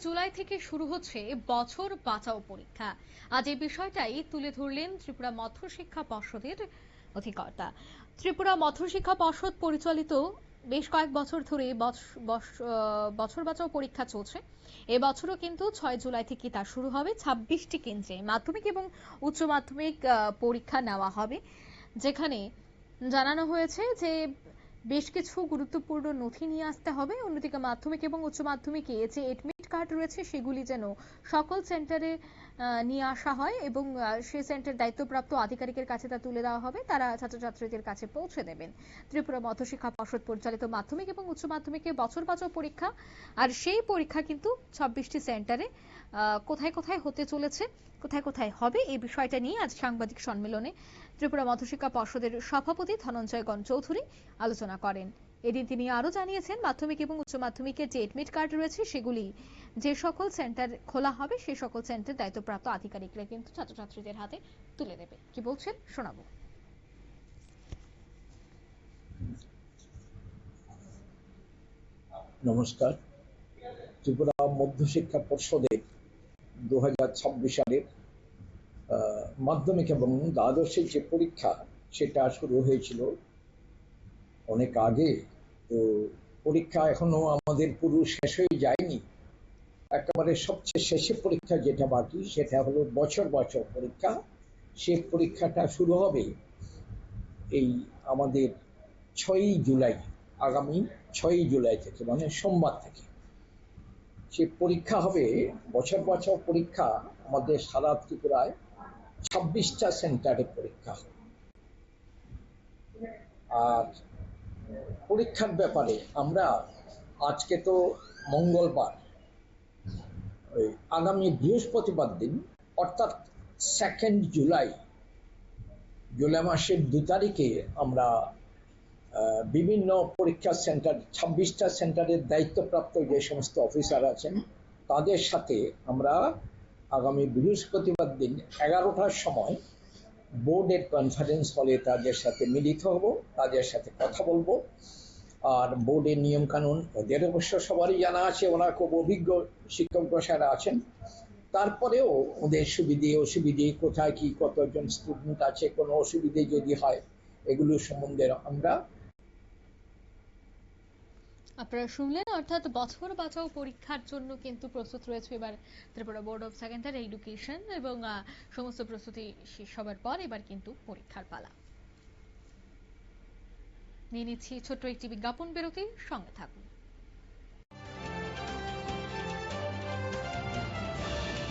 জুলাই থেকে শুরু হচ্ছে বছর বাঁচাও পরীক্ষা। আজ এই বিষয়টাই তুলে ধরলেন ত্রিপুরা মধ্যশিক্ষা পর্ষদের অধিকর্তা। ত্রিপুরা মধ্যশিক্ষা পর্ষদ পরিচালিত বেশ কয়েক বছর ধরে বছর বাঁচাও পরীক্ষা চলছে। এবছরও কিন্তু জুলাই থেকে তা শুরু হবে। 26টি কেন্দ্রে মাধ্যমিক এবং উচ্চ মাধ্যমিক পরীক্ষা নেওয়া হবে, যেখানে জানানো হয়েছে যে বেশ কিছু গুরুত্বপূর্ণ নথি নিয়ে আসতে হবে। অন্যদিকে মাধ্যমিক এবং উচ্চ মাধ্যমিকে যে এডমিট কার্ড রয়েছে সেগুলি যেন সকল সেন্টারে নিয়ে আসা হয় এবং সেই সেন্টার দায়িত্বপ্রাপ্ত আধিকারিকের কাছে তা তুলে দেওয়া হবে, তারা ছাত্রছাত্রীদের কাছে পৌঁছে দেবেন। ত্রিপুরা মধ্যশিক্ষা পর্ষদ পরিচালিত মাধ্যমিক এবং উচ্চ মাধ্যমিকে বছর বাঁচাও পরীক্ষা, আর সেই পরীক্ষা কিন্তু 26টি সেন্টারে কোথায় কোথায় হতে চলেছে, কোথায় কোথায় হবে, এই বিষয়টা নিয়ে আজ সাংবাদিক সম্মেলনে ত্রিপুরা মধ্যশিক্ষা পর্ষদের সভাপতি ধনঞ্জয় গণ চৌধুরী আলোচনা করেন। এদিন তিনি আরো জানিয়েছেন, মাধ্যমিক এবং উচ্চ মাধ্যমিকের যে এডমিট কার্ড রয়েছে সেগুলি যে সকল সেন্টার খোলা হবে সেই সকল সেন্টার দায়িত্বপ্রাপ্ত আধিকারিকরা কিন্তু ছাত্রছাত্রীদের হাতে তুলে দেবে। কি বলছেন শোনাবো। নমস্কার। ত্রিপুরা মধ্যশিক্ষা পর্ষদের 2026 সালের মাধ্যমিক এবং দ্বাদশের যে পরীক্ষা সেটা শুরু হয়েছিল অনেক আগে। তো পরীক্ষা এখনো আমাদের পুরো শেষ হয়ে যায়নি। একেবারে সবচেয়ে শেষে পরীক্ষা যেটা বাকি সেটা হলো বছর বছর পরীক্ষা। সে পরীক্ষাটা শুরু হবে এই আমাদের 6ই জুলাই, আগামী 6ই জুলাই থেকে, মানে সোমবার থেকে সে পরীক্ষা হবে। বছর বছর পরীক্ষা আমাদের সারা ত্রিপুরায় 26টা সেন্টারে পরীক্ষা হবে। আর পরীক্ষার ব্যাপারে আমরা আজকে তো মঙ্গলবার, ওই আগামী বৃহস্পতিবার দিন অর্থাৎ 2 জুলাই, জুলাই মাসের 2 তারিখে আমরা বিভিন্ন পরীক্ষা সেন্টার 26টা সেন্টারের দায়িত্বপ্রাপ্ত যে সমস্ত অফিসার আছেন তাদের সাথে আমরা আগামী বৃহস্পতিবার দিন 11টার সময় বোর্ডের কনফারেন্স হলে তাদের সাথে মিলিত হব, তাদের সাথে কথা বলবো। আর বোর্ডের নিয়ম কানুন ওদের অবশ্য সবারই জানা আছে, ওনারা খুব অভিজ্ঞ শিক্ষক বসারা আছেন। তারপরেও ওদের সুবিধে অসুবিধে, কোথায় কি কতজন স্টুডেন্ট আছে, কোনো অসুবিধে যদি হয়, এগুলো সম্বন্ধে আমরা আপনারা শুনলেন, অর্থাৎ বছর বাঁচাও পরীক্ষার জন্য কিন্তু প্রস্তুত রয়েছে এবার Tripura board of secondary education এবং সমস্ত প্রস্তুতি শেষ হবার পর এবার কিন্তু পরীক্ষার পালা। নিয়ে নিচ্ছি ছোট্ট একটি বিজ্ঞাপন বিরতি, সঙ্গে থাকুন।